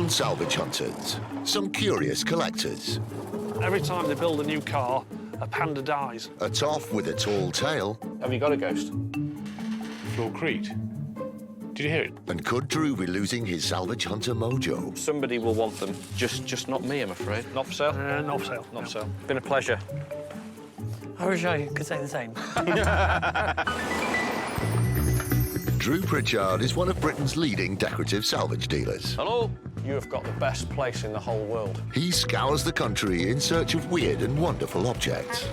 Some salvage hunters, some curious collectors. Every time they build a new car, a panda dies. A toff with a tall tale. Have you got a ghost? Floor creaked. Did you hear it? And could Drew be losing his salvage hunter mojo? Somebody will want them, just not me, I'm afraid. Not for sale? Not for sale. Not for sale. Been a pleasure. I wish I could say the same. Drew Pritchard is one of Britain's leading decorative salvage dealers. Hello? You have got the best place in the whole world. He scours the country in search of weird and wonderful objects.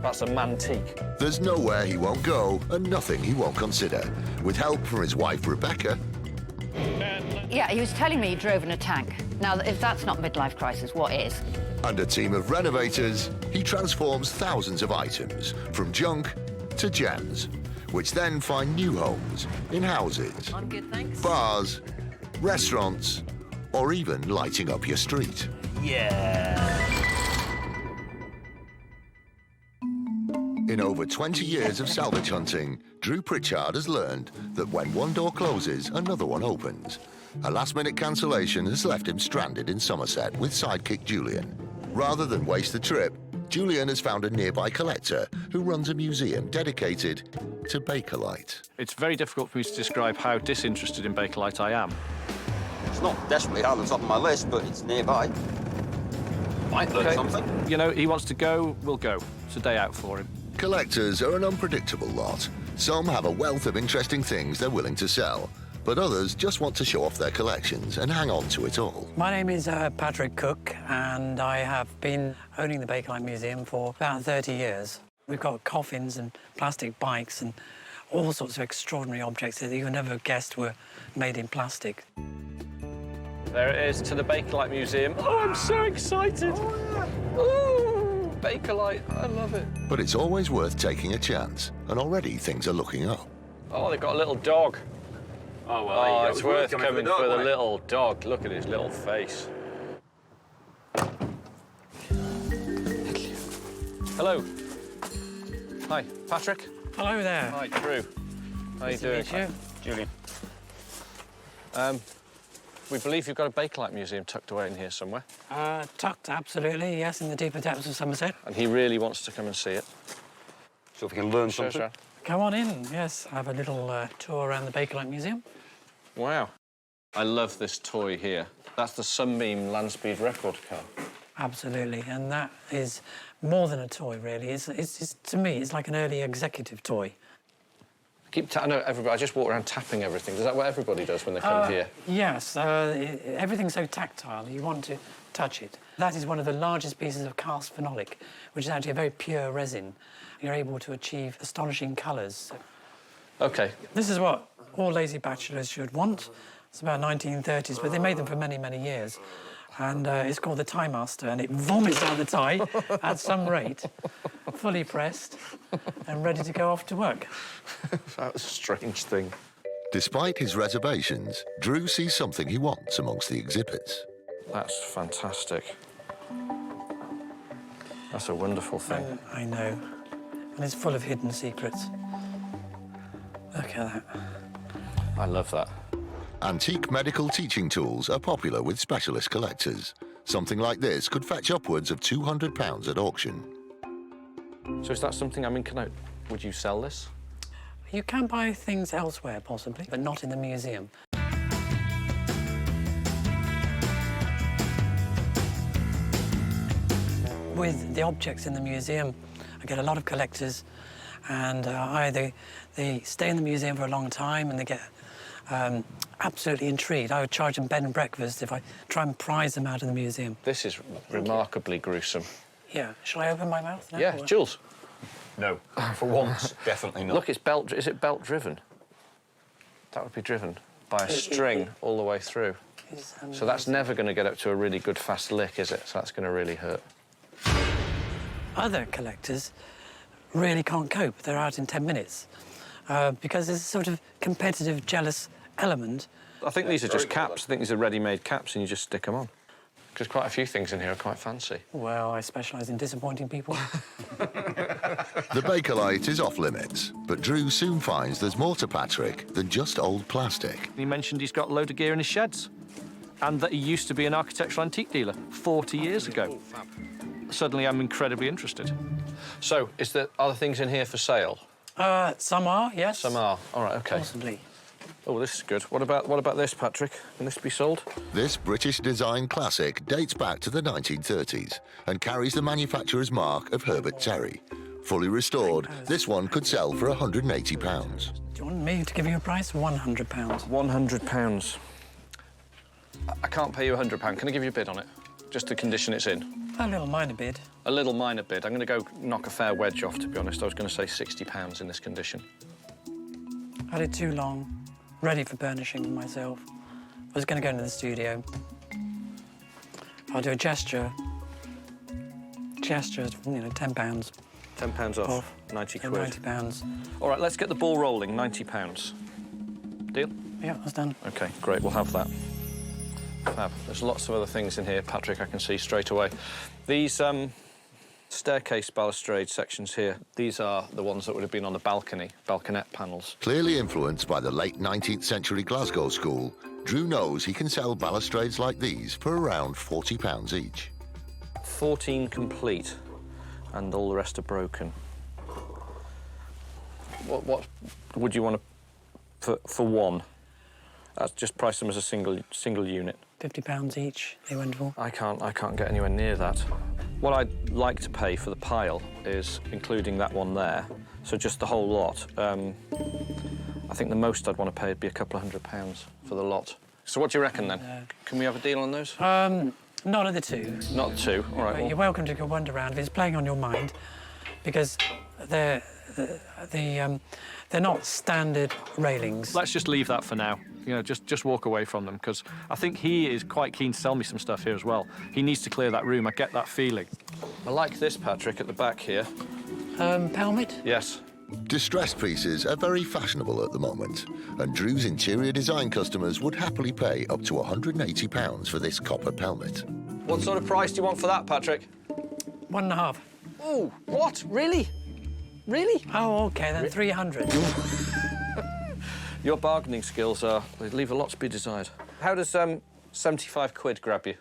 That's a mantique. There's nowhere he won't go and nothing he won't consider. With help from his wife, Rebecca, Yeah, he was telling me he drove in a tank. Now, if that's not midlife crisis, what is? and a team of renovators, he transforms thousands of items, from junk to gems, which then find new homes in houses, I'm good, thanks. bars, restaurants, or even lighting up your street. In over 20 years of salvage hunting, Drew Pritchard has learned that when one door closes, another one opens. A last-minute cancellation has left him stranded in Somerset with sidekick Julian. Rather than waste the trip, Julian has found a nearby collector who runs a museum dedicated to Bakelite. It's very difficult for me to describe how disinterested in Bakelite I am. It's not desperately high on the top of my list, but it's nearby. Might learn something. You know, he wants to go, we'll go. It's a day out for him. Collectors are an unpredictable lot. Some have a wealth of interesting things they're willing to sell, but others just want to show off their collections and hang on to it all. My name is Patrick Cook, and I have been owning the Bakelite Museum for about 30 years. We've got coffins and plastic bikes and all sorts of extraordinary objects that you never guessed were made in plastic. There it is, to the Bakelite Museum. Oh, I'm so excited. Ooh, Bakelite, I love it. But it's always worth taking a chance, and already things are looking up. Oh, they've got a little dog. Oh, well, Oh, it's worth coming coming dog, for the wasn't it? little dog. Look at his little face. Hello. Hi, Patrick. Hello there. Hi, Drew. How you doing? Nice to meet you. Julian. We believe you've got a Bakelite museum tucked away in here somewhere, Tucked, absolutely, yes, in the deeper depths of Somerset. and he really wants to come and see it. So if we can learn Sure, something. sure. Come on in, yes. Have a little tour around the Bakelite Museum. Wow. I love this toy here. That's the Sunbeam land speed record car. Absolutely, and that is more than a toy, really. It's to me, it's like an early executive toy. I know everybody. I just walk around tapping everything. Is that what everybody does when they come here? Yes, everything's so tactile, you want to touch it. That is one of the largest pieces of cast phenolic, which is actually a very pure resin. You're able to achieve astonishing colours. Okay. This is what all lazy bachelors should want. It's about 1930s, but they made them for many, many years. And it's called the Tie Master, and it vomits out the tie at some rate, fully pressed and ready to go off to work. That's a strange thing. Despite his reservations, Drew sees something he wants amongst the exhibits. That's fantastic. That's a wonderful thing. I know. And it's full of hidden secrets. Look at that. I love that. Antique medical teaching tools are popular with specialist collectors. Something like this could fetch upwards of £200 at auction. So is that something, I mean, would you sell this? You can buy things elsewhere, possibly, but not in the museum. With the objects in the museum, I get a lot of collectors, and either they stay in the museum for a long time and they get absolutely intrigued. I would charge them bed and breakfast if I try and prize them out of the museum. This is remarkably gruesome. Yeah. Shall I open my mouth now? Yeah, Jules. No. For once, definitely not. Look, it's is it belt driven? That would be driven by a string all the way through. So that's never going to get up to a really good fast lick, is it? So that's going to really hurt. Other collectors really can't cope. They're out in 10 minutes because there's a sort of competitive, jealous element. I think these are just caps. I think these are ready-made caps and you just stick them on. Because quite a few things in here are quite fancy. Well, I specialise in disappointing people. The Bakelite is off limits, but Drew soon finds there's more to Patrick than just old plastic. He mentioned he's got a load of gear in his sheds and that he used to be an architectural antique dealer 40 years ago. Suddenly, I'm incredibly interested. So, are there things in here for sale? Some are, yes. Some are. All right, OK. Possibly. Oh, this is good. What about this, Patrick? Can this be sold? This British design classic dates back to the 1930s and carries the manufacturer's mark of Herbert Terry. Fully restored, this one could sell for £180. Do you want me to give you a price? £100. £100. I can't pay you £100. Can I give you a bid on it? Just the condition it's in. A little minor bid. A little minor bid. I'm going to go knock a fair wedge off, to be honest. I was going to say £60 in this condition. Had it too long. Ready for burnishing myself. I was going to go into the studio. I'll do a gesture. Gesture, you know, £10. £10 off. 90 So quid. £90. All right, let's get the ball rolling. £90. Deal? Yeah, that's done. OK, great. We'll have that. Fab. There's lots of other things in here, Patrick, I can see straight away. These staircase balustrade sections here, these are the ones that would have been on the balconette panels. Clearly influenced by the late 19th century Glasgow school, Drew knows he can sell balustrades like these for around £40 each. 14 complete, and all the rest are broken. What would you want to, for one? That's just price them as a single unit. £50 each, they went for. I can't get anywhere near that. What I'd like to pay for the pile is including that one there, so just the whole lot. I think the most I'd want to pay would be a couple of £100 for the lot. So what do you reckon then? Can we have a deal on those? Not at the two. Not the two. All right. But you're welcome to go wander around if it's playing on your mind, because they're not standard railings. Let's just leave that for now. You know, just walk away from them, because I think he is quite keen to sell me some stuff here as well. He needs to clear that room. I get that feeling. I like this, Patrick, at the back here. Pelmet? Yes. Distressed pieces are very fashionable at the moment, and Drew's interior design customers would happily pay up to £180 for this copper pelmet. What sort of price do you want for that, Patrick? 1.5. Oh, what? Really? Really? Oh, OK, then 300. Your bargaining skills they leave a lot to be desired. How does 75 quid grab you?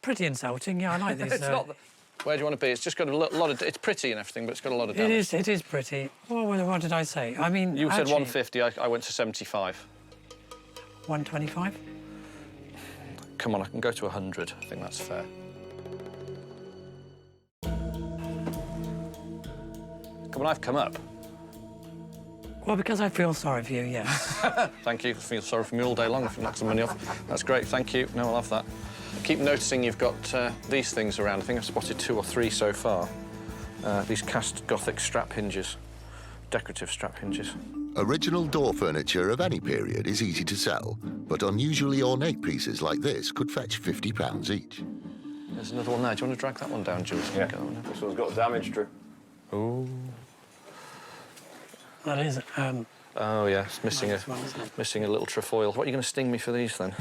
Pretty insulting, yeah, I like this. It's not. Where do you want to be? It's just got a lot of. It's pretty and everything, but it's got a lot of damage. It is pretty. Well, what did I say? I mean, You said actually, 150. I went to 75. 125. Come on, I can go to 100. I think that's fair. Come on, I've come up. Well, because I feel sorry for you, yes. Thank you. I feel sorry for me all day long if you knock some money off. That's great. Thank you. No, I'll have that. Keep noticing you've got these things around. I think I've spotted 2 or 3 so far. These cast Gothic strap hinges, decorative strap hinges. Original door furniture of any period is easy to sell, but unusually ornate pieces like this could fetch £50 each. There's another one there. Do you want to drag that one down, Jules? Yeah. This one's got damage, Drew. Ooh. That is. Oh yeah, it's missing nice one, isn't it? missing a little trefoil. What are you going to sting me for these then?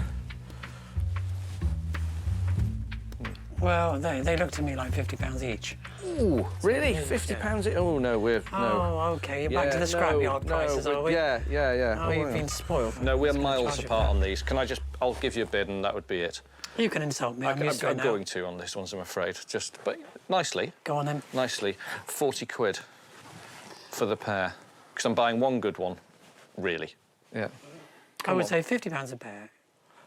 Well, they look to me like £50 each. Ooh, really? £50 each? Oh no, no. Oh, OK, you're back to the scrapyard prices, are we? Yeah. Oh, you've been spoiled. No, we're It's gonna miles charge you apart for on these. I'll give you a bid and that would be it. that. You can insult me. I'm used to it I'm now. going to on this ones, I'm afraid. But nicely. Go on then. Nicely. 40 quid for the pair. Because I'm buying one good one, really. Yeah. I would say £50 a pair.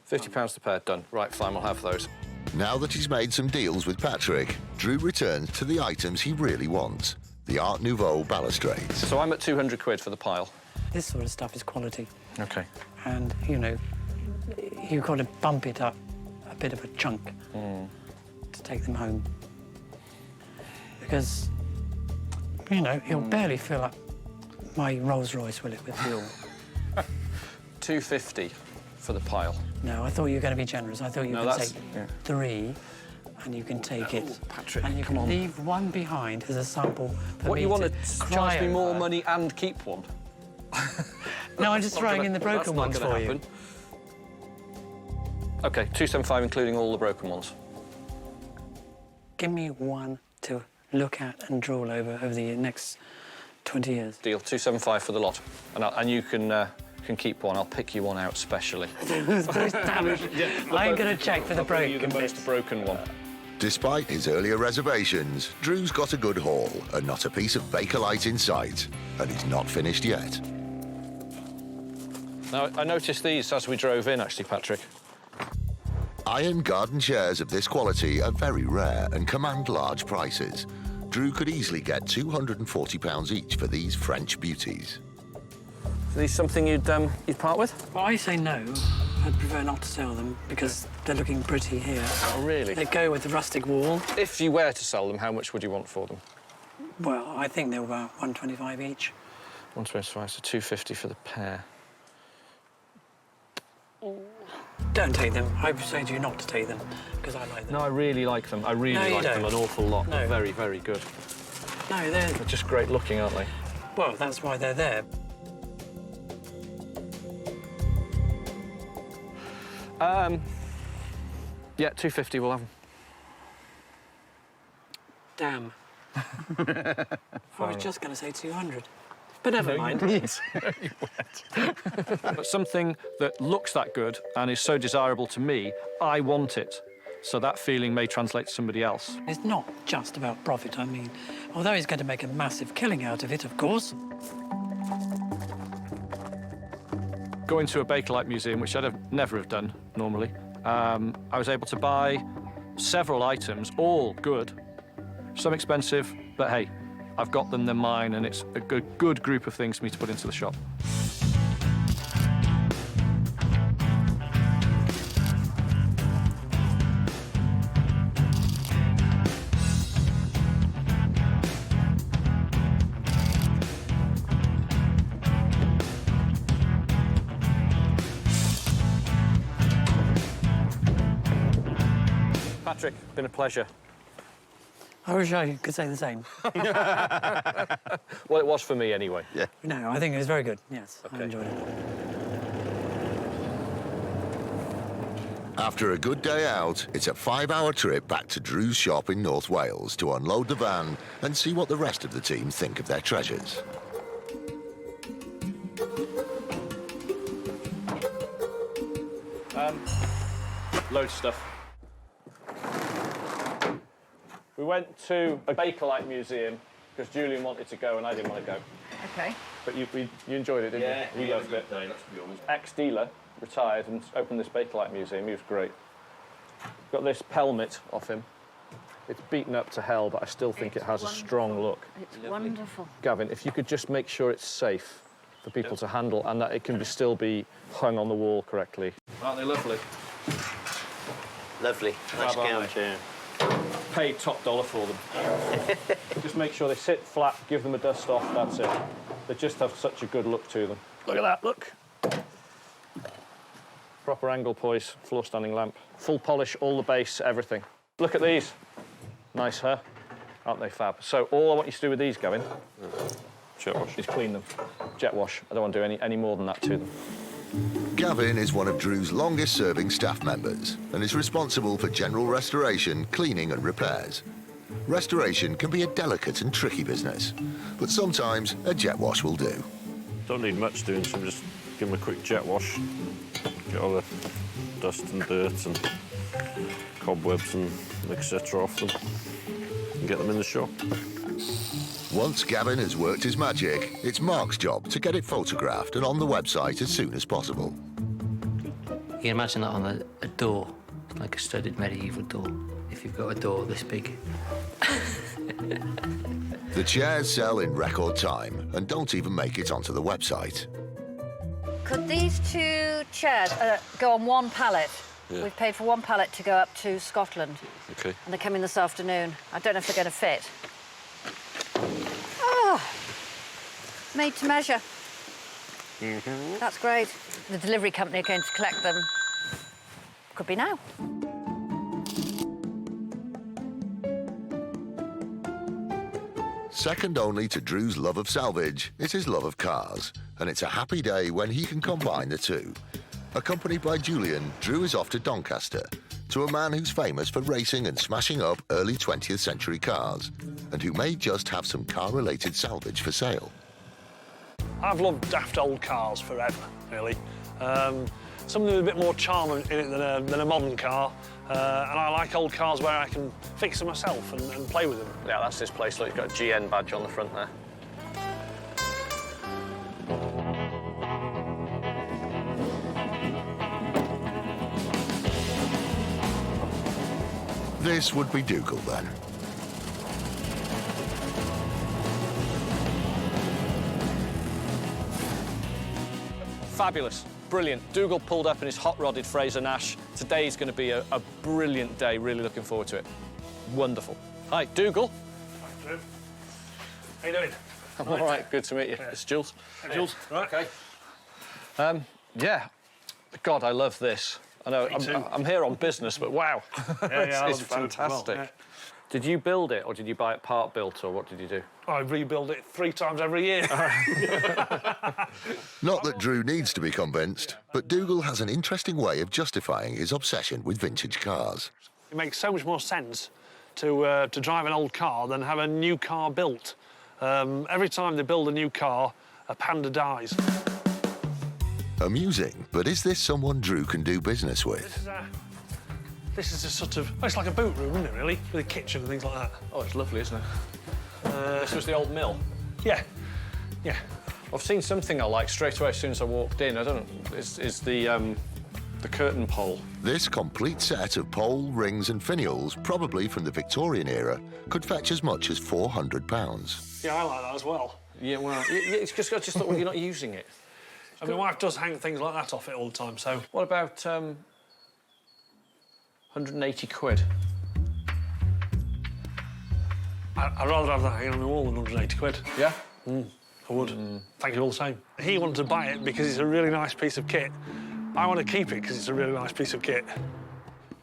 £50 the pair, done. Right, fine, we'll have those. Now that he's made some deals with Patrick, Drew returns to the items he really wants, the Art Nouveau balustrades. So I'm at 200 quid for the pile. This sort of stuff is quality. OK. And, you know, you've got to bump it up a bit of a chunk to take them home. Because, you know, you'll barely fill up my Rolls Royce, will it, with fuel? 250 for the pile. No, I thought you were going to be generous. I thought you No, could that's- take yeah. 3 and you can take it. Patrick, and you come can on. leave one behind as a sample for What, me you want to cry charge me more over. money and keep one? No, I'm just throwing in the broken ones for you. OK, 275 including all the broken ones. Give me one to look at and drool over the next 20 years. Deal, 275 for the lot. And you can keep one. I'll pick you one out specially. I'm going to check for the broken The most bits. broken one. Despite his earlier reservations, Drew's got a good haul and not a piece of Bakelite in sight. And he's not finished yet. Now, I noticed these as we drove in, actually, Patrick. Iron garden chairs of this quality are very rare and command large prices. Drew could easily get £240 each for these French beauties. Are these something you'd part with? Well, I say no. I'd prefer not to sell them because they're looking pretty here. Oh, really? They go with the rustic wall. If you were to sell them, how much would you want for them? Well, I think they were about 125 each. 125, so 250 for the pair. Don't take them. I say to you not to take them because I like them. No, I really like them. I really No, you like them don't. an awful lot. No. They're very, very good. No, they're... They're just great looking, aren't they? Well, that's why they're there. Yeah, 250 we'll have them. Damn. I was just going to say 200. But never mind. But something that looks that good and is so desirable to me, I want it. So that feeling may translate to somebody else. It's not just about profit, I mean. Although he's going to make a massive killing out of it, of course. Going to a Bakelite museum, which I'd never have done normally, I was able to buy several items, all good. Some expensive, but hey, I've got them, they're mine, and it's a good group of things for me to put into the shop. Patrick, been a pleasure. I wish I could say the same. Well, it was for me anyway. Yeah. No, I think it was very good, yes. I Okay. enjoyed it. After a good day out, it's a 5-hour trip back to Drew's shop in North Wales to unload the van and see what the rest of the team think of their treasures. Loads of stuff. We went to a Bakelite museum because Julian wanted to go and I didn't want to go. OK. But you enjoyed it, didn't you? You loved it. Day, let's be honest. Ex-dealer, retired, and opened this Bakelite museum. He was great. Got this pelmet off him. It's beaten up to hell, but I still think it has a strong look. It's wonderful. Gavin, if you could just make sure it's safe for people to handle and that it can still be hung on the wall correctly. Aren't they lovely? Lovely. Nice Aren't gown they? chair. Paid top dollar for them. Just make sure they sit flat, give them a dust off, that's it. They just have such a good look to them. Look at that, look. Proper angle poise, floor standing lamp. Full polish, all the base, everything. Look at these. Nice, huh? Aren't they fab? So all I want you to do with these, Gavin, Jet wash. is clean them. Jet wash. I don't want to do any more than that to them. Gavin is one of Drew's longest-serving staff members and is responsible for general restoration, cleaning and repairs. Restoration can be a delicate and tricky business, but sometimes a jet wash will do. Don't need much doing, so just give them a quick jet wash, get all the dust and dirt and cobwebs and etc. off them, and get them in the shop. Once Gavin has worked his magic, it's Mark's job to get it photographed and on the website as soon as possible. You can imagine that on a door, like a studded medieval door, if you've got a door this big. The chairs sell in record time and don't even make it onto the website. Could these two chairs go on one pallet? Yeah. We've paid for one pallet to go up to Scotland. Okay. And they're coming this afternoon. I don't know if they're going to fit. Oh, made to measure. That's great. The delivery company are going to collect them. Could be now. Second only to Drew's love of salvage is his love of cars, and it's a happy day when he can combine the two. Accompanied by Julian, Drew is off to Doncaster, to a man who's famous for racing and smashing up early 20th century cars, and who may just have some car-related salvage for sale. I've loved daft old cars forever, really. Something with a bit more charm in it than a modern car. And I like old cars where I can fix them myself and play with them. Yeah, that's this place. Look, it's got a GN badge on the front there. This would be Dougal, then. Fabulous, brilliant. Dougal pulled up in his hot-rodded Fraser Nash. Today's going to be a brilliant day, really looking forward to it. Wonderful. Hi, Dougal. Hi, Drew. How you doing? I'm all right, good to meet you. It's Jules. Hey, Jules. Right. OK. Yeah. God, I love this. I know, I'm here on business, but wow. It's fantastic. Well, yeah. Did you build it, or did you buy it part built, or what did you do? I rebuild it 3 times every year. Not that Drew needs to be convinced, but Dougal has an interesting way of justifying his obsession with vintage cars. It makes so much more sense to drive an old car than have a new car built. Every time they build a new car, a panda dies. Amusing, but is this someone Drew can do business with? This is a sort of... Well, it's like a boot room, isn't it, really? With a kitchen and things like that. Oh, it's lovely, isn't it? This was the old mill. Yeah. Yeah. I've seen something I like straight away as soon as I walked in. I don't know, is the curtain pole. This complete set of pole, rings and finials, probably from the Victorian era, could fetch as much as £400. Yeah, I like that as well. Yeah, well, it's just I just thought, well, you're not using it. And my wife does hang things like that off it all the time, so... What about 180 quid? I'd rather have that hanging on the wall than 180 quid. Yeah? I would. Thank you all the same. He wanted to buy it because it's a really nice piece of kit. I want to keep it because it's a really nice piece of kit.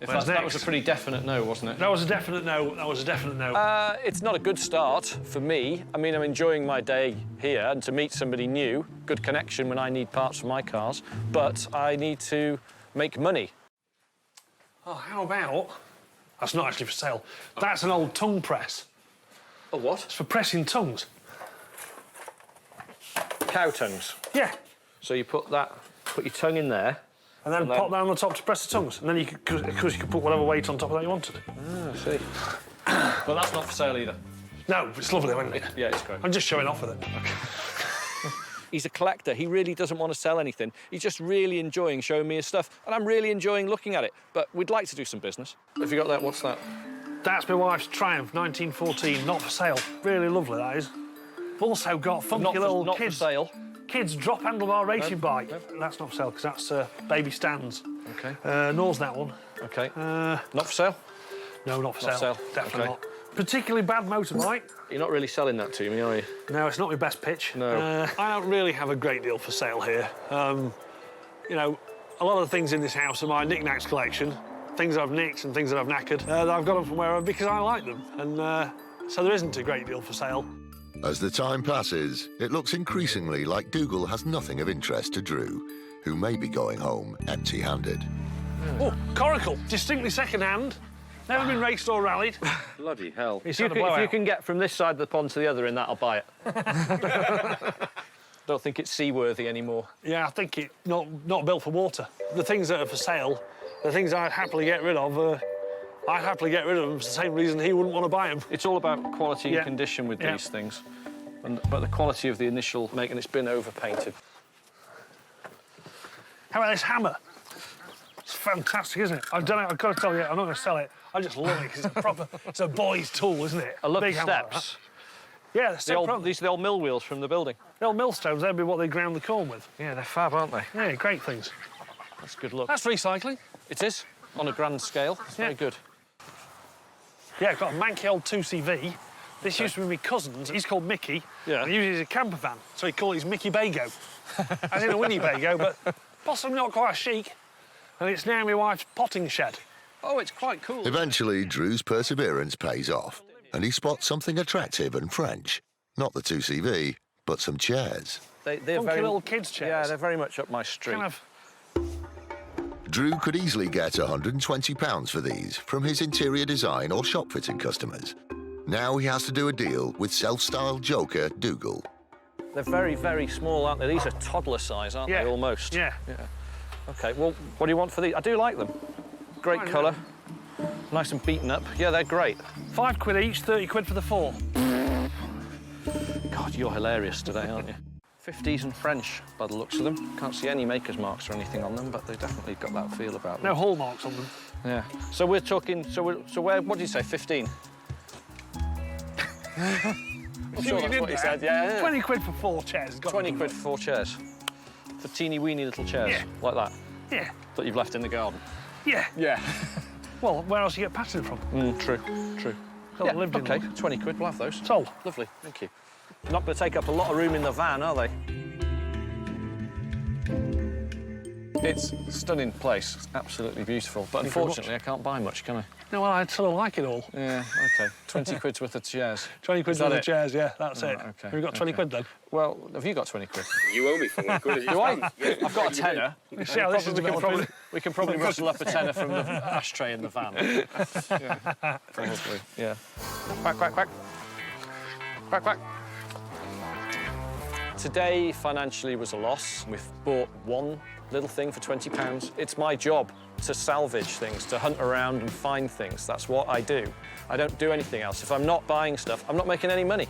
That was a pretty definite no, wasn't it? That was a definite no. That was a definite no. It's not a good start for me. I mean, I'm enjoying my day here and to meet somebody new, good connection when I need parts for my cars, but I need to make money. Oh, how about... That's not actually for sale. That's an old tongue press. A what? It's for pressing tongues. Cow tongues. Yeah. So you put your tongue in there. And then pop that on the top to press the tongues. And then you could put whatever weight on top of that you wanted. Ah, I see. But that's not for sale either. No, it's lovely, isn't it? Yeah, it's great. I'm just showing off with it. Okay. He's a collector. He really doesn't want to sell anything. He's just really enjoying showing me his stuff, and I'm really enjoying looking at it. But we'd like to do some business. Have you got that? What's that? That's my wife's Triumph, 1914, not for sale. Really lovely, that is. I've also got funky little not kids. for sale. Kids drop handlebar racing bike. That's not for sale because that's baby stands. Okay. Nor's that one. Okay. Not for sale? No, not for Not sale. for sale. Definitely Okay. not. Particularly bad motorbike. You're not really selling that to me, are you? No, it's not my best pitch. No. I don't really have a great deal for sale here. You know, a lot of the things in this house are my knick-knacks collection. Things I've nicked and things that I've knackered. That I've got them from wherever because I like them. And so there isn't a great deal for sale. As the time passes, it looks increasingly like Dougal has nothing of interest to Drew, who may be going home empty-handed. Oh, coracle, distinctly second-hand. Never been raced or rallied. Bloody hell. If If you can get from this side of the pond to the other in that, I'll buy it. Don't think it's seaworthy anymore. Yeah, I think it's not built for water. The things that are for sale, the things I'd happily get rid of, I'd happily get rid of them for the same reason he wouldn't want to buy them. It's all about quality and condition with these things. But the quality of the initial make, and it's been overpainted. How about this hammer? It's fantastic, isn't it? I've done it, I've got to tell you, I'm not going to sell it. I just love it because it's a proper, it's a boy's tool, isn't it? I love Big the hammer like steps. that. Yeah, These are the old mill wheels from the building. The old millstones, they'd be what they ground the corn with. Yeah, they're fab, aren't they? Yeah, great things. That's good luck. That's recycling. It is, on a grand scale. It's very good. Yeah, I've got a manky old 2CV. This used to be my cousin's. He's called Mickey. Yeah. He uses a camper van, so he calls it his Mickey Bago. As in a Winnebago, but possibly not quite chic. And it's now my wife's potting shed. Oh, it's quite cool. Eventually, Drew's perseverance pays off, and he spots something attractive and French. Not the 2CV, but some chairs. They're Funky very little kids' chairs. Yeah, they're very much up my street. Kind of Drew could easily get £120 for these from his interior design or shop fitting customers. Now he has to do a deal with self-styled joker Dougal. They're very, very small, aren't they? These are toddler size, aren't they, almost? Yeah. OK, well, what do you want for these? I do like them. Great colour. Nice and beaten up. Yeah, they're great. £5 each, 30 quid for the 4. God, you're hilarious today, aren't you? 50s and French, by the looks of them. Can't see any maker's marks or anything on them, but they've definitely got that feel about them. No hallmarks on them. Yeah. So we're talking... So where... What did you say, 15? I'm sure that's what you said, yeah. 20 quid for 4 chairs. 20 quid for 4 chairs. For teeny-weeny little chairs, like that? Yeah. That you've left in the garden? Yeah. Yeah. Well, where else do you get pattern from? True. Yeah, lived in OK, them. 20 quid, we'll have those. Sold. Lovely, thank you. Not going to take up a lot of room in the van, are they? It's a stunning place. It's absolutely beautiful. But unfortunately, I can't buy much, can I? No, well, I sort of like it all. Yeah, OK. 20 quid's worth of chairs. 20 quid's worth of chairs, yeah, that's it. OK. Have you got 20 quid then? Well, have you got 20 quid? You owe me for 1 quid. Do I? I've got a tenner. See how this is We can probably rustle up a tenner from the ashtray in the van. Yeah, probably, yeah. Quack, quack, quack. Quack, quack. Today, financially, was a loss. We've bought one little thing for £20. It's my job to salvage things, to hunt around and find things. That's what I do. I don't do anything else. If I'm not buying stuff, I'm not making any money.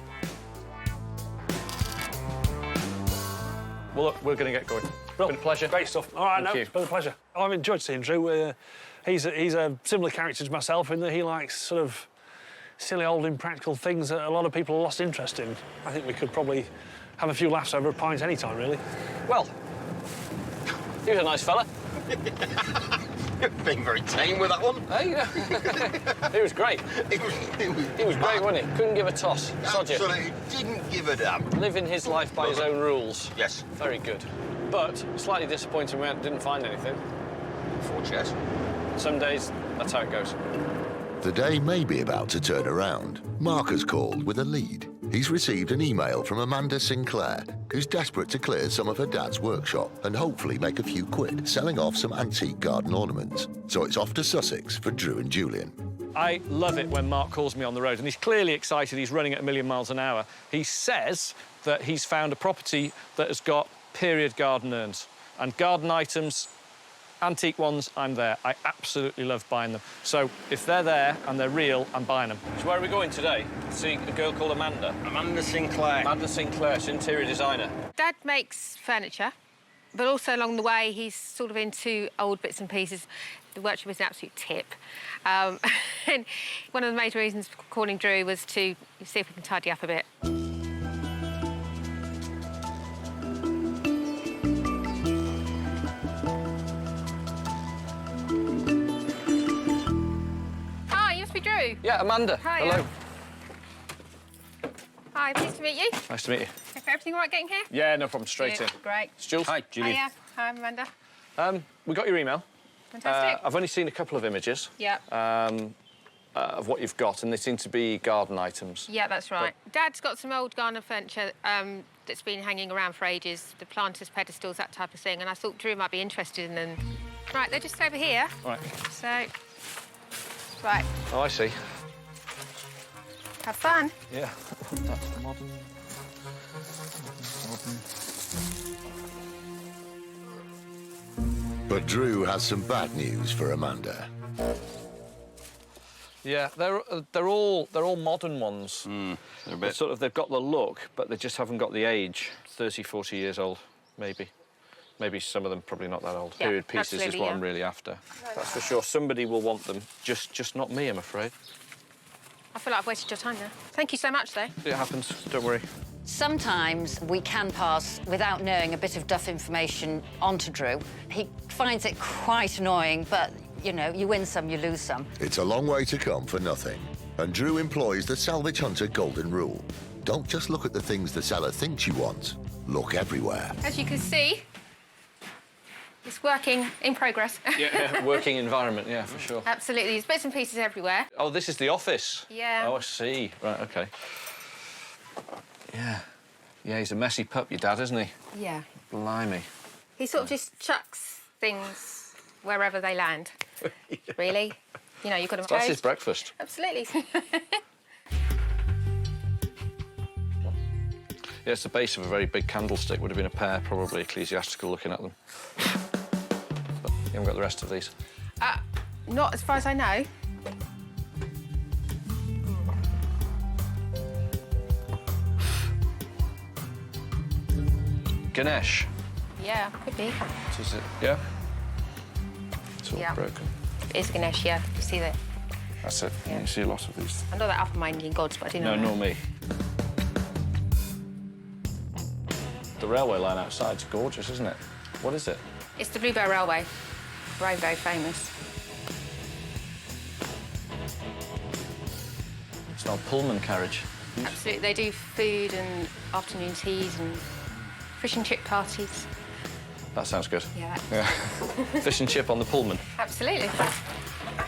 Well, look, we're going to get going. It's been a pleasure. Great stuff. All right, Thank it's been a pleasure. I've enjoyed seeing Drew. He's a similar character to myself in that he likes sort of silly, old, impractical things that a lot of people have lost interest in. I think we could probably have a few laughs over a pint any time, really. Well, he was a nice fella. You're being very tame with that one. Hey, he was great. He was great, wasn't he? Couldn't give a toss. Absolutely didn't give a damn. Living his life by his own rules. Yes. Very good. But slightly disappointing we didn't find anything. 4 chairs. Some days, that's how it goes. The day may be about to turn around. Mark has called with a lead. He's received an email from Amanda Sinclair, who's desperate to clear some of her dad's workshop and hopefully make a few quid selling off some antique garden ornaments. So it's off to Sussex for Drew and Julian. I love it when Mark calls me on the road, and he's clearly excited. He's running at 1,000,000 miles an hour. He says that he's found a property that has got period garden urns and garden items. Antique ones, I'm there. I absolutely love buying them. So if they're there and they're real, I'm buying them. So where are we going today? See a girl called Amanda? Amanda Sinclair. Amanda Sinclair, she's interior designer. Dad makes furniture, but also along the way, he's sort of into old bits and pieces. The workshop is an absolute tip. And one of the major reasons for calling Drew was to see if we can tidy up a bit. Drew. Yeah, Amanda. Hi. Hello. Hi, pleased to meet you. Nice to meet you. Everything all right getting here? Yeah, no problem. Straight in. Great. It's Jules. Hi, Julian. Hiya. Hi, I'm Amanda. We got your email. Fantastic. I've only seen a couple of images. Yeah. Of what you've got, and they seem to be garden items. Yeah, that's right. Dad's got some old garden furniture that's been hanging around for ages, the planters, pedestals, that type of thing, and I thought Drew might be interested in them. Right, they're just over here. Right. So, right. Oh, I see. Have fun. Yeah. That's modern. But Drew has some bad news for Amanda. Yeah, they're all modern ones. They're a bit... They've got the look, but they just haven't got the age. 30, 40 years old, maybe. Maybe some of them probably not that old. Yeah, Period pieces is what I'm really after. That's for sure. Somebody will want them, just not me, I'm afraid. I feel like I've wasted your time now. Thank you so much, though. It happens, don't worry. Sometimes we can pass, without knowing, a bit of duff information onto Drew. He finds it quite annoying, but, you know, you win some, you lose some. It's a long way to come for nothing. And Drew employs the Salvage Hunter golden rule. Don't just look at the things the seller thinks you want. Look everywhere. As you can see, it's working in progress. Yeah, working environment, yeah, for sure. Absolutely. There's bits and pieces everywhere. Oh, this is the office? Yeah. Oh, I see. Right, OK. Yeah. Yeah, he's a messy pup, your dad, isn't he? Yeah. Blimey. He sort of just chucks things wherever they land. Really? You know, you've got them That's his closed. breakfast. Absolutely. Yeah, it's the base of a very big candlestick. Would have been a pair, probably ecclesiastical, looking at them. But you haven't got the rest of these. Not as far as I know. Ganesh. Yeah, could be. Is it? Yeah? It's all Yeah. broken. It's Ganesh, yeah. You see that? That's it. Yeah. You see a lot of these. I know that up in my Indian gods, but I didn't No, know. nor me. The railway line outside's gorgeous, isn't it? What is it? It's the Bluebell Railway. Very, very famous. It's an old Pullman carriage. Absolutely. They do food and afternoon teas and fish and chip parties. That sounds good. Yeah. Yeah. Fish and chip on the Pullman. Absolutely.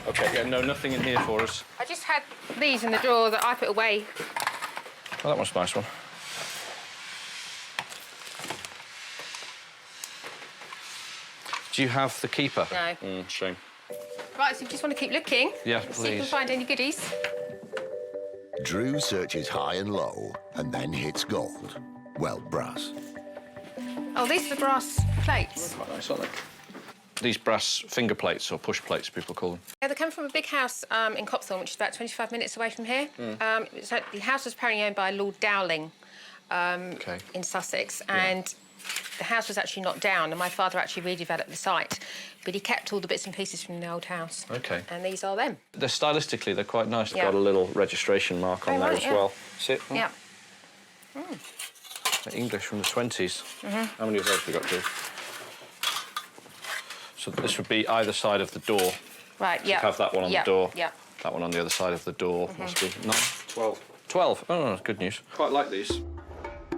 OK, yeah, no, nothing in here for us. I just had these in the drawer that I put away. Oh, that one's a nice one. Do you have the keeper? No. Shame. Right, so you just want to keep looking. Yeah, See if you can please. find any goodies. Drew searches high and low and then hits gold. Well, brass. Oh, these are the brass plates. Quite nice, aren't they? These brass finger plates, or push plates, people call them. Yeah, they come from a big house in Copthorne, which is about 25 minutes away from here. The house was apparently owned by Lord Dowling in Sussex, and the house was actually knocked down, and my father actually redeveloped the site, but he kept all the bits and pieces from the old house. OK. And these are them. They're stylistically, they're quite nice. They've Yeah. got a little registration mark on Oh, there right, as yeah. well. See it? Yeah. They're English from the 20s. How many of those have we got, Drew? So this would be either side of the door. Right, yeah. Have that one on the door. Yeah. That one on the other side of the door. Must be 9, 12. 12. Oh, no, good news. Quite like these.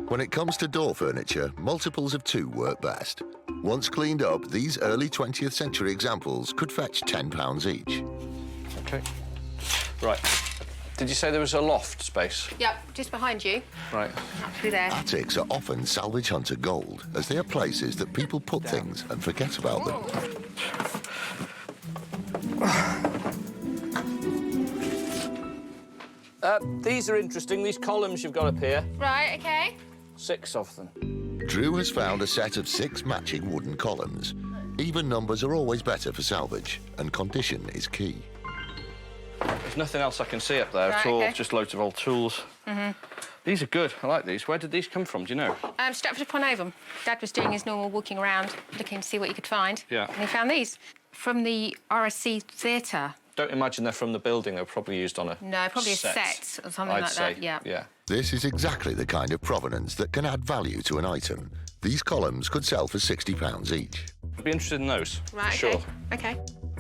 When it comes to door furniture, multiples of 2 work best. Once cleaned up, these early 20th century examples could fetch £10 each. OK. Right. Did you say there was a loft space? Yep, just behind you. Right. Up through there. Attics are often salvage hunter gold, as they are places that people put things and forget about them. These are interesting, these columns you've got up here. Right, OK. 6 of them. Drew has found a set of 6 matching wooden columns. Even numbers are always better for salvage, and condition is key. There's nothing else I can see up there at all, okay. just loads of old tools. These are good, I like these. Where did these come from, do you know? Stratford-upon-Avon. Dad was doing his normal walking around, looking to see what he could find. Yeah. And he found these from the RSC Theatre. Don't imagine they're from the building, they're probably used on a No, probably a set or something I'd like say. that, yeah. Yeah. This is exactly the kind of provenance that can add value to an item. These columns could sell for £60 each. I'd be interested in those, Right, for sure. OK.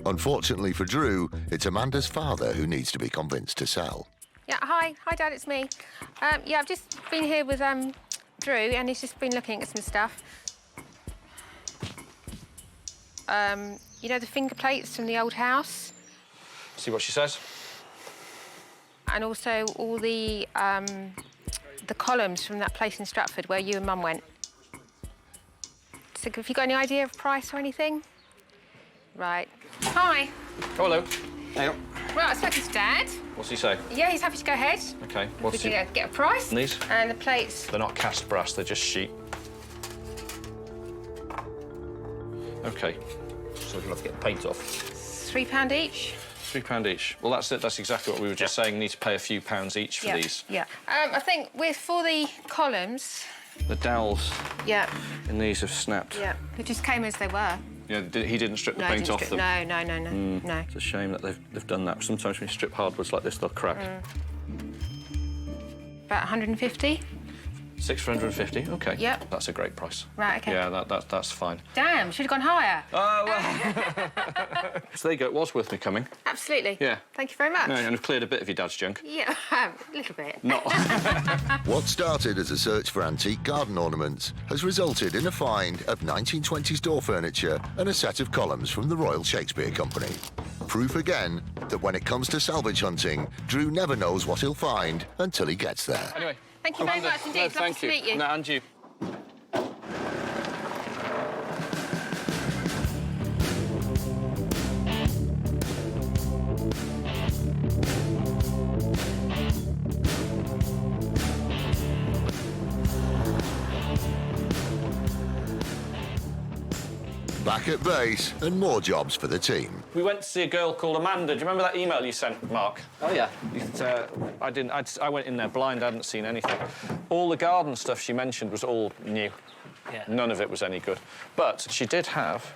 Unfortunately for Drew, it's Amanda's father who needs to be convinced to sell. Yeah, hi, Dad, it's me. Yeah, I've just been here with Drew, and he's just been looking at some stuff. You know the finger plates from the old house, See what she says? and also all the columns from that place in Stratford where you and Mum went. So, have you got any idea of price or anything? Right. Hi. Oh, hello. Hey. Right, I spoke to Dad. What's he say? Yeah, he's happy to go ahead. OK, We what's he... can get a price. And these? And the plates. They're not cast brass, they're just sheet. OK. So we'll have to get the paint off. £3 each. £3 each. Well, that's it. That's exactly what we were just saying. You need to pay a few pounds each for these. Yeah. I think for the columns. The dowels Yeah. in these have snapped. Yeah. They just came as they were. Yeah, he didn't strip the paint off them. No. It's a shame that they've done that. Sometimes when you strip hardwoods like this, they'll crack. About 150. 6 for 150. OK. Yep. That's a great price. Right. Okay. Yeah, that's fine. Damn. Should have gone higher. Oh well. So there you go. It was worth me coming. Absolutely. Yeah. Thank you very much. No, and I've cleared a bit of your dad's junk. Yeah, a little bit. Not. What started as a search for antique garden ornaments has resulted in a find of 1920s door furniture and a set of columns from the Royal Shakespeare Company. Proof again that when it comes to salvage hunting, Drew never knows what he'll find until he gets there. Anyway. Thank you very much indeed. No, Lovely thank to you. meet you. No, and you. Back at base and more jobs for the team. We went to see a girl called Amanda. Do you remember that email you sent, Mark? Oh, yeah. I went in there blind, I hadn't seen anything. All the garden stuff she mentioned was all new. Yeah. None of it was any good. But she did have...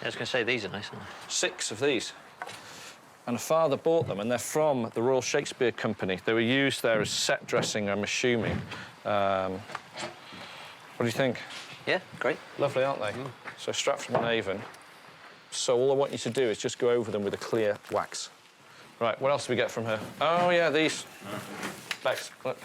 I was going to say, these are nice, aren't they? 6 of these. And a father bought them, and they're from the Royal Shakespeare Company. They were used there as set dressing, I'm assuming. What do you think? Yeah, great. Lovely, aren't they? So Stratford-on-Avon. So all I want you to do is just go over them with a clear wax. Right, what else do we get from her? Oh, yeah, these. Bex, look.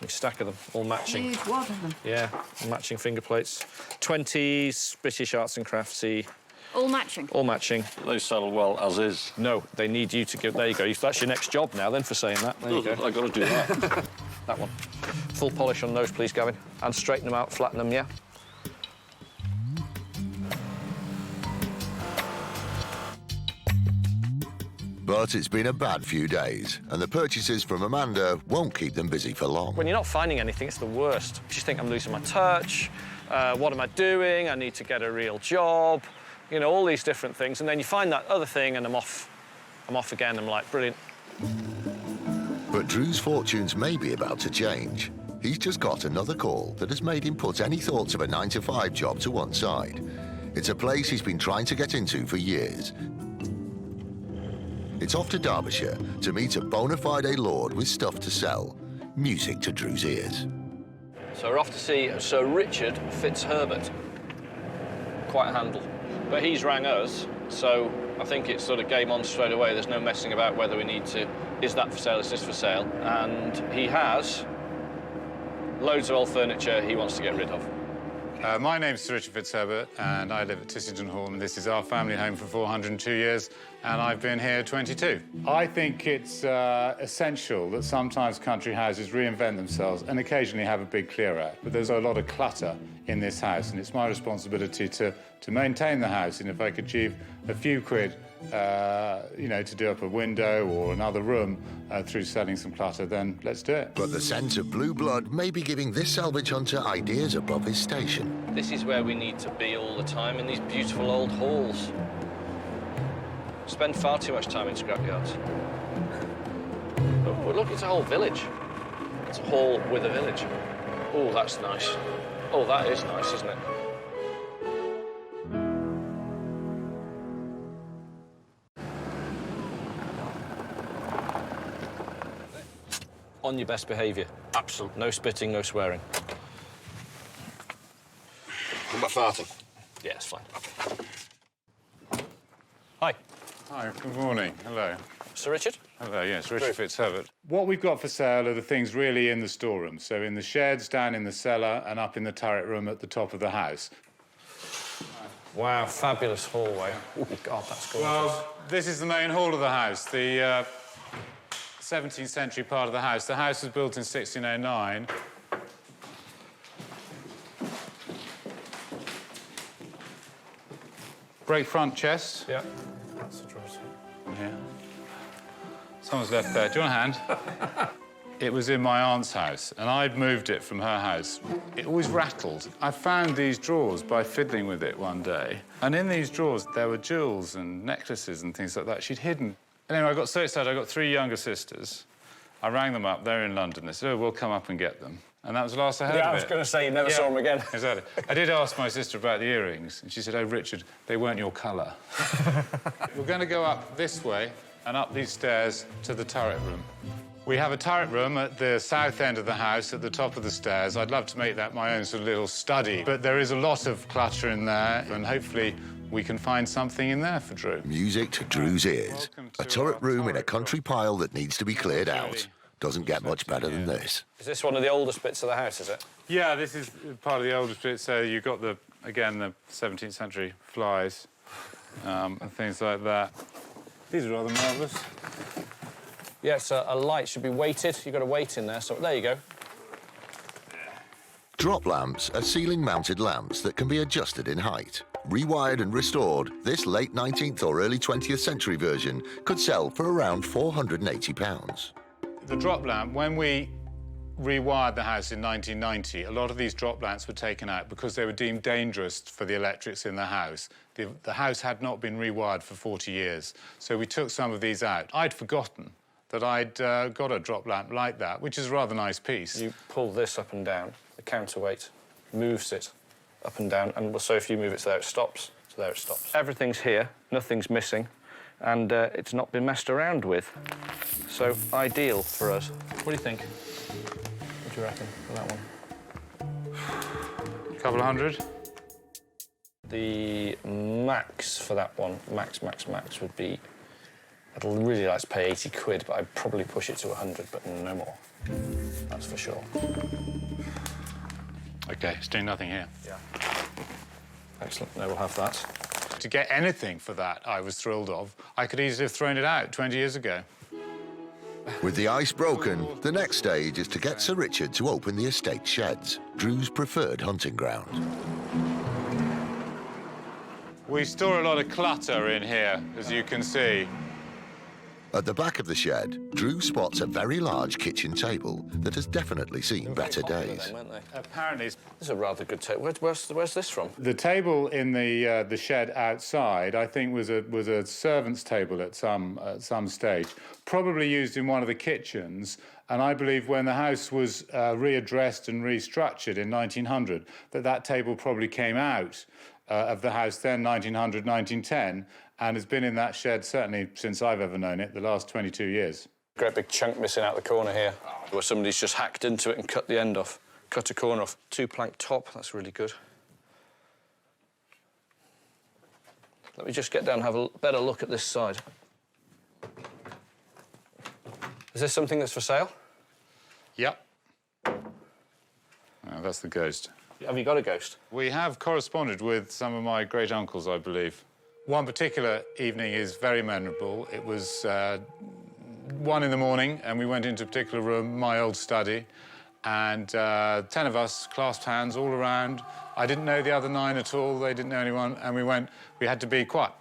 A stack of them, all matching. Huge wad of them. Yeah, matching finger plates. 20s, British arts and craftsy. All matching? All matching. They sell well as is. No, they need you to give... There you go. That's your next job now, then, for saying that. There you go. I've got to do that. That one. Full polish on those, please, Gavin. And straighten them out, flatten them, yeah? But it's been a bad few days, and the purchases from Amanda won't keep them busy for long. When you're not finding anything, it's the worst. You think, I'm losing my touch. What am I doing? I need to get a real job. You know, all these different things. And then you find that other thing, and I'm off again. I'm like, brilliant. But Drew's fortunes may be about to change. He's just got another call that has made him put any thoughts of a 9-to-5 job to one side. It's a place he's been trying to get into for years. It's off to Derbyshire to meet a bona fide lord with stuff to sell. Music to Drew's ears. So we're off to see Sir Richard FitzHerbert. Quite a handle. But he's rang us, so I think it's sort of game on straight away. There's no messing about whether we need to... Is that for sale? Is this for sale? And he has loads of old furniture he wants to get rid of. My name's Sir Richard FitzHerbert, and I live at Tissington Hall, and this is our family home for 402 years, and I've been here 22. I think it's essential that sometimes country houses reinvent themselves and occasionally have a big clear-out, but there's a lot of clutter in this house, and it's my responsibility to maintain the house, and if I could achieve a few quid, you know, to do up a window or another room through selling some clutter, then let's do it. But the scent of blue blood may be giving this salvage hunter ideas above his station. This is where we need to be all the time, in these beautiful old halls. Spend far too much time in scrapyards. Oh, look, it's a whole village. It's a hall with a village. Oh, that's nice. Oh, that is nice, isn't it? On your best behaviour. Absolutely. No spitting, no swearing. What about farting? Yeah, it's fine. Hi. Hi, good morning. Hello. Sir Richard? Hello, yes, Richard FitzHerbert. What we've got for sale are the things really in the storeroom, so in the sheds, down in the cellar, and up in the turret room at the top of the house. Wow, fabulous hallway. Oh, God, that's gorgeous. Well, this is the main hall of the house, the 17th century part of the house. The house was built in 1609. Great front chest. Yeah. That's the drawers. Yeah. Someone's left there. Do you want a hand? It was in my aunt's house, and I'd moved it from her house. It always rattled. I found these drawers by fiddling with it one day, and in these drawers there were jewels and necklaces and things like that she'd hidden. Anyway, I got so excited. I got 3 younger sisters. I rang them up. They're in London. They said, oh, we'll come up and get them. And that was the last I heard of it. Yeah, I was going to say you never saw them again. Exactly. I did ask my sister about the earrings, and she said, oh, Richard, they weren't your colour. We're going to go up this way and up these stairs to the turret room. We have a turret room at the south end of the house, at the top of the stairs. I'd love to make that my own sort of little study, but there is a lot of clutter in there, and hopefully we can find something in there for Drew. Music to Drew's ears. A turret room in a country pile that needs to be cleared out. Doesn't get much better than this. Is this one of the oldest bits of the house, is it? Yeah, this is part of the oldest bit. So you've got, again, the 17th century flies and things like that. These are rather marvellous. Yes, a light should be weighted. You've got a weight in there, so there you go. Drop lamps are ceiling-mounted lamps that can be adjusted in height. Rewired and restored, this late 19th or early 20th century version could sell for around £480. The drop lamp, when we rewired the house in 1990, a lot of these drop lamps were taken out because they were deemed dangerous for the electrics in the house. The house had not been rewired for 40 years, so we took some of these out. I'd forgotten that I'd got a drop lamp like that, which is a rather nice piece. You pull this up and down, the counterweight moves it up and down, and so if you move it so there it stops, so there it stops. Everything's here, nothing's missing, and it's not been messed around with. So ideal for us. What do you think? What do you reckon for that one? Couple of hundred? The max for that one, max would be, I'd really like to pay 80 quid, but I'd probably push it to 100, but no more. That's for sure. OK, it's doing nothing here. Yeah. Excellent. No, we'll have that. To get anything for that, I was thrilled of. I could easily have thrown it out 20 years ago. With the ice broken, the next stage is to get Sir Richard to open the estate sheds, Drew's preferred hunting ground. We store a lot of clutter in here, as you can see. At the back of the shed, Drew spots a very large kitchen table that has definitely seen better days. Then, weren't they? Apparently, This is a rather good table. Where's this from? the table in the shed outside, I think, was a servant's table at some stage, probably used in one of the kitchens. And I believe when the house was readdressed and restructured in 1900, that table probably came out of the house then, 1900, 1910, and has been in that shed certainly since I've ever known it, the last 22 years. Great big chunk missing out the corner here, where somebody's just hacked into it and cut the end off, cut a corner off. 2-plank top, that's really good. Let me just get down and have a better look at this side. Is this something that's for sale? Yep. That's the ghost. Have you got a ghost? We have corresponded with some of my great-uncles, I believe. One particular evening is very memorable. It was 1 in the morning, and we went into a particular room, my old study, and 10 of us clasped hands all around. I didn't know the other 9 at all. They didn't know anyone, and we had to be quiet.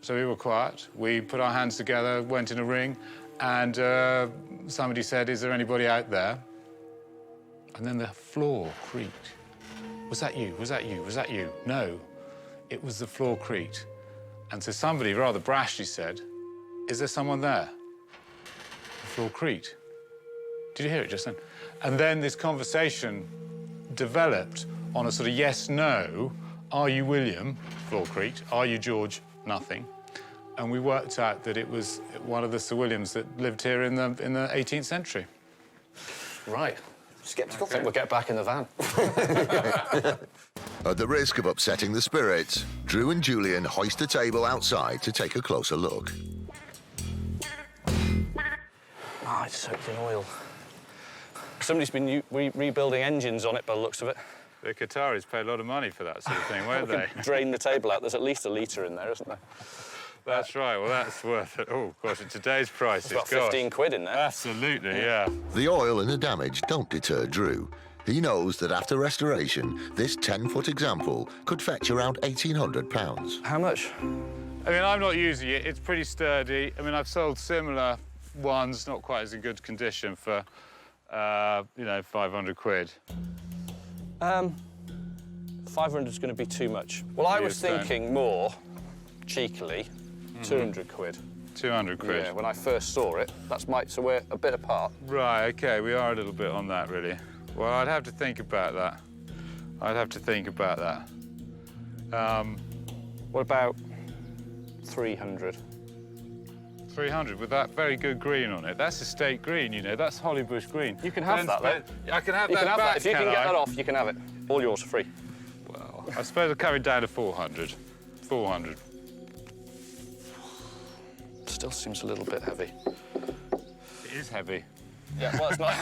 So we were quiet. We put our hands together, went in a ring, and somebody said, "Is there anybody out there?" And then the floor creaked. "Was that you? Was that you? Was that you?" No, it was the floor creaked. And so somebody rather brashly said, "Is there someone there?" The floor creaked. Did you hear it just then? And then this conversation developed on a sort of yes-no. Are you William? Floor creaked. Are you George? Nothing. And we worked out that it was one of the Sir Williams that lived here in the 18th century. Right. Sceptical. I think we'll get back in the van. At the risk of upsetting the spirits, Drew and Julian hoist a table outside to take a closer look. Ah, it's soaked in oil. Somebody's been rebuilding engines on it by the looks of it. The Qataris paid a lot of money for that sort of thing, won't they? Drain the table out. There's at least a litre in there, isn't there? That's right. Well, that's worth it. Oh, gosh, at today's prices, There's about 15 quid in there. Absolutely, yeah. The oil and the damage don't deter Drew. He knows that after restoration, this 10-foot example could fetch around £1,800. How much? I mean, I'm not using it. It's pretty sturdy. I mean, I've sold similar ones, not quite as in good condition, for, 500 quid. 500 is going to be too much. Well, I was thinking more cheekily, 200 quid. 200 quid? Yeah, when I first saw it, so we're a bit apart. Right, OK, we are a little bit on that, really. Well, I'd have to think about that. What about 300? 300 with that very good green on it. That's estate green, you know. That's Hollybush green. You can have that, though. I can have that back, If you can get that off, you can have it. All yours for free. Well, I suppose I'll carry down to 400. 400. Still seems a little bit heavy. It is heavy. Yeah, well, it's not.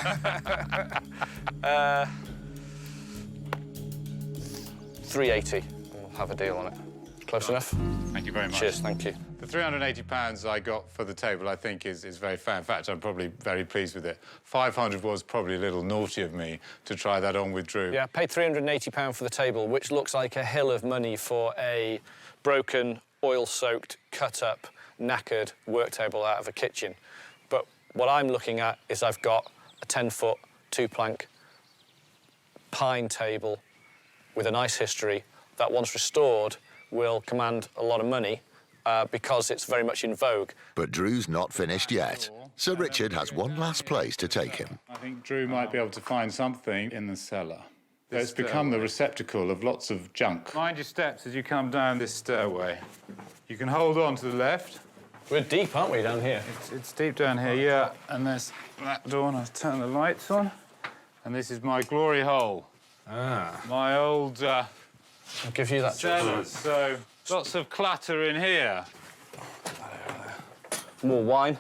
380. We'll have a deal on it. Close enough? Thank you very much. Cheers, thank you. The £380 I got for the table, I think, is very fair. In fact, I'm probably very pleased with it. 500 was probably a little naughty of me to try that on with Drew. Yeah, paid £380 for the table, which looks like a hill of money for a broken, oil-soaked, cut-up, knackered work table out of a kitchen. But what I'm looking at is I've got a 10-foot, 2-plank pine table with a nice history that, once restored, will command a lot of money because it's very much in vogue. But Drew's not finished yet. Sir Richard has one last place to take him. I think Drew might be able to find something in the cellar. It's become the receptacle of lots of junk. Mind your steps as you come down this stairway. You can hold on to the left. We're deep, aren't we, down here? It's deep down here, yeah. And there's that door, and I'll turn the lights on. And this is my glory hole. Ah. My old... I'll give you that. cellar. So, lots of clutter in here. More wine.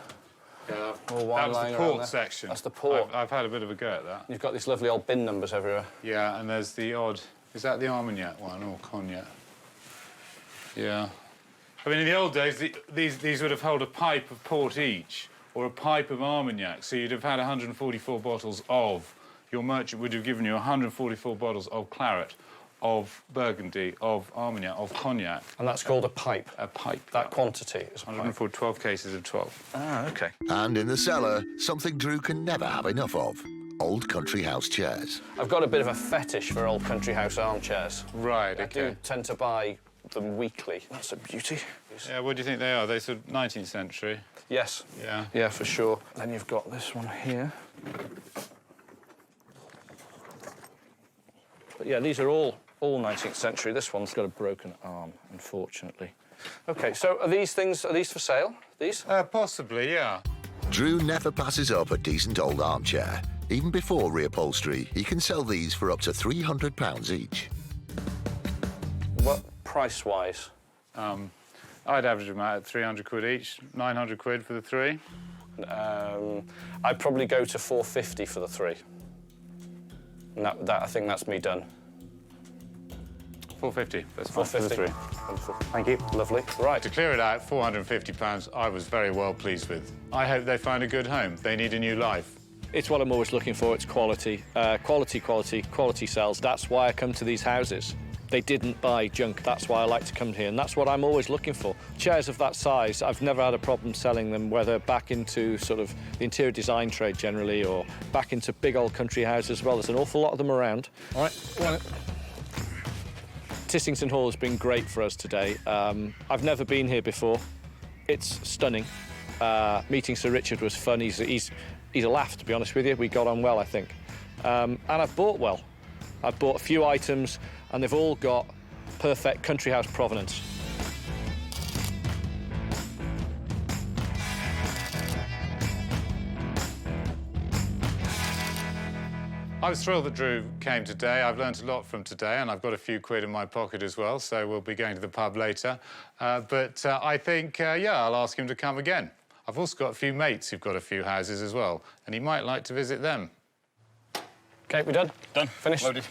Yeah. More wine. That was the port section. That's the port. I've had a bit of a go at that. You've got these lovely old bin numbers everywhere. Yeah, and there's the odd... Is that the Armagnac one, or Cognac? Yeah. I mean, in the old days, these would have held a pipe of port each, or a pipe of Armagnac, so you'd have had 144 bottles of... Your merchant would have given you 144 bottles of claret, of Burgundy, of Armagnac, of Cognac. And that's called a pipe? A pipe. That quantity is a pipe. 12 cases of 12. Ah, OK. And in the cellar, something Drew can never have enough of. Old country house chairs. I've got a bit of a fetish for old country house armchairs. Right, OK. I do tend to buy them weekly. That's a beauty. Yeah, what do you think they are? They're sort of 19th century? Yes. Yeah. Yeah, for sure. Then you've got this one here. But yeah, these are all 19th century. This one's got a broken arm, unfortunately. OK, so are these for sale? These? Possibly, yeah. Drew never passes up a decent old armchair. Even before reupholstery, he can sell these for up to £300 each. What price-wise? I'd average them out at 300 quid each, 900 quid for the 3. I'd probably go to 450 for the 3. And I think that's me done. 450. That's fine for the 3. Wonderful. Thank you. Lovely. Right. To clear it out, £450, I was very well pleased with. I hope they find a good home. They need a new life. It's what I'm always looking for. It's quality. Quality sells. That's why I come to these houses. They didn't buy junk. That's why I like to come here, and that's what I'm always looking for. Chairs of that size, I've never had a problem selling them, whether back into sort of the interior design trade generally or back into big old country houses as well. There's an awful lot of them around. All right. Well, Tissington Hall has been great for us today. I've never been here before. It's stunning. Meeting Sir Richard was fun. He's a laugh, to be honest with you. We got on well, I think. And I've bought well. I've bought a few items, and they've all got perfect country house provenance. I was thrilled that Drew came today. I've learnt a lot from today, and I've got a few quid in my pocket as well, so we'll be going to the pub later. But I think, yeah, I'll ask him to come again. I've also got a few mates who've got a few houses as well, and he might like to visit them. OK, we're done? Done. Finished? Loaded.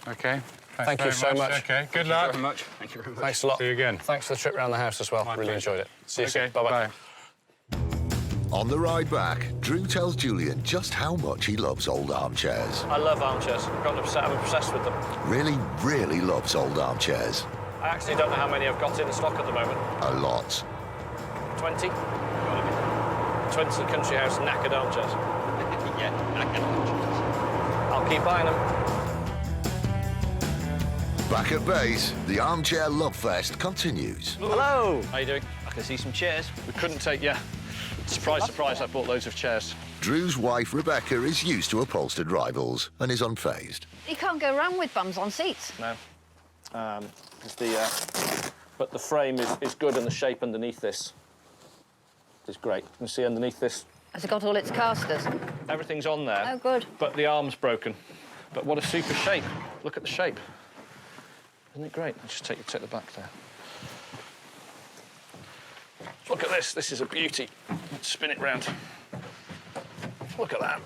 OK. Thank you so much. OK, good luck. Thank you very much. Thank you very much. Thanks a lot. See you again. Thanks for the trip around the house as well. Really enjoyed it. See you soon. Bye-bye. On the ride back, Drew tells Julian just how much he loves old armchairs. I love armchairs. I'm obsessed with them. Really, really loves old armchairs. I actually don't know how many I've got in stock at the moment. A lot. 20? 20 country house knackered armchairs. Yeah, knackered armchairs. I'll keep buying them. Back at base, the armchair love fest continues. Hello. How you doing? I can see some chairs. We couldn't take, yeah. Surprise, surprise, I bought loads of chairs. Drew's wife, Rebecca, is used to upholstered rivals and is unfazed. You can't go wrong with bums on seats. No. But the frame is good, and the shape underneath this is great. You can see underneath this. Has it got all its casters? Everything's on there. Oh, good. But the arm's broken. But what a super shape. Look at the shape. Isn't it great? I'll just take the back there. Look at this. This is a beauty. Let's spin it round. Look at that.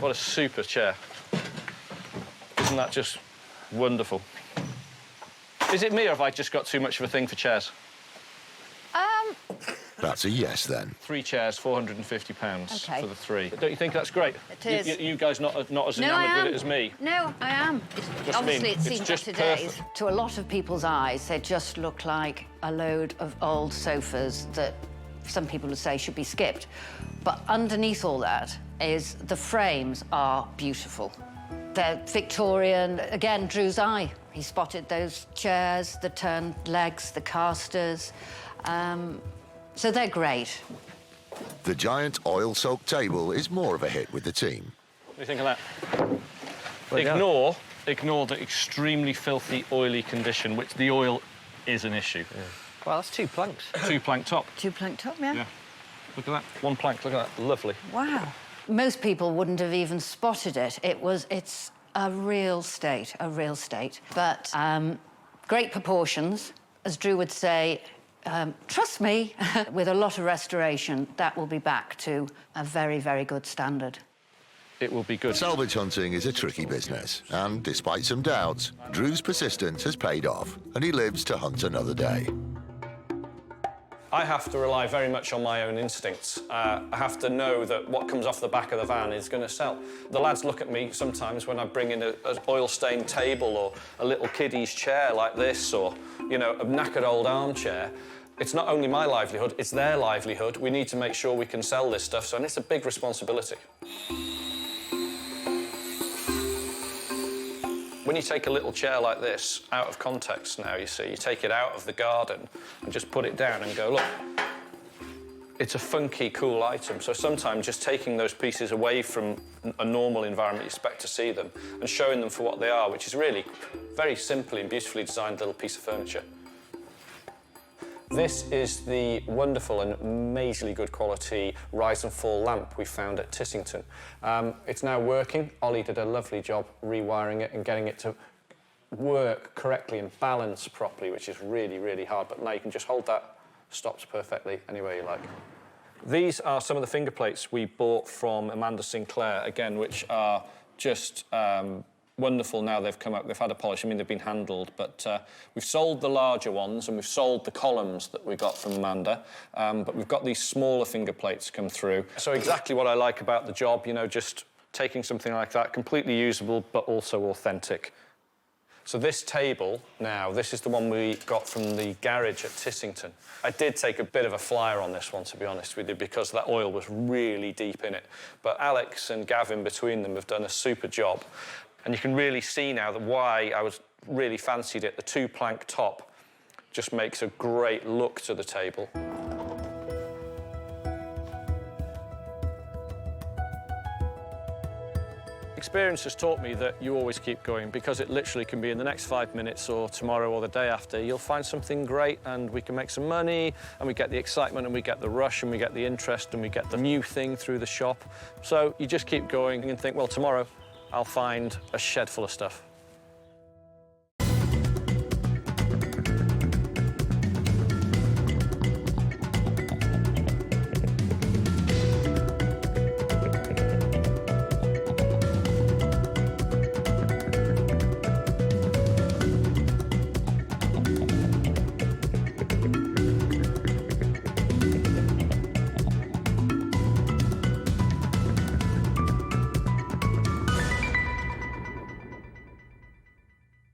What a super chair. Isn't that just wonderful? Is it me, or have I just got too much of a thing for chairs? That's a yes, then. 3 chairs, £450 OK. for the 3. Don't you think that's great? It is. You guys not as enamoured with it as me? No, I am. Just Obviously, mean, it seems it's just today's. perfect. To a lot of people's eyes, they just look like a load of old sofas that some people would say should be skipped. But underneath all that is the frames are beautiful. They're Victorian, again, Drew's eye. He spotted those chairs, the turned legs, the casters. So they're great. The giant oil-soaked table is more of a hit with the team. What do you think of that? Ignore the extremely filthy, oily condition, which the oil is an issue. Yeah. Well, that's 2 planks. 2 plank top. 2 plank top, yeah. Yeah. Look at that. 1 plank, look at that. Lovely. Wow. Most people wouldn't have even spotted it. It's a real state, a real state. But great proportions. As Drew would say, trust me, with a lot of restoration, that will be back to a very, very good standard. It will be good. Salvage hunting is a tricky business, and despite some doubts, Drew's persistence has paid off, and he lives to hunt another day. I have to rely very much on my own instincts. I have to know that what comes off the back of the van is going to sell. The lads look at me sometimes when I bring in an oil-stained table or a little kiddie's chair like this, or, you know, a knackered old armchair. It's not only my livelihood, it's their livelihood. We need to make sure we can sell this stuff, and it's a big responsibility. When you take a little chair like this out of context now, you see, you take it out of the garden and just put it down and go, look, it's a funky, cool item. So sometimes just taking those pieces away from a normal environment you expect to see them and showing them for what they are, which is really very simply and beautifully designed little piece of furniture. This is the wonderful and amazingly good quality rise and fall lamp we found at Tissington. It's now working. Ollie did a lovely job rewiring it and getting it to work correctly and balance properly, which is really, really hard. But now you can just hold that, stops perfectly anywhere you like. These are some of the finger plates we bought from Amanda Sinclair, again, which are just wonderful now they've come up. They've had a polish. I mean, they've been handled, but we've sold the larger ones and we've sold the columns that we got from Amanda, but we've got these smaller finger plates come through. So exactly what I like about the job, you know, just taking something like that, completely usable, but also authentic. So this table now, this is the one we got from the garage at Tissington. I did take a bit of a flyer on this one, to be honest with you, because that oil was really deep in it. But Alex and Gavin, between them, have done a super job. And you can really see now that why I was really fancied it. The 2 plank top just makes a great look to the table. Experience has taught me that you always keep going, because it literally can be in the next 5 minutes or tomorrow or the day after. You'll find something great and we can make some money and we get the excitement and we get the rush and we get the interest and we get the new thing through the shop. So you just keep going and think, well, tomorrow I'll find a shed full of stuff.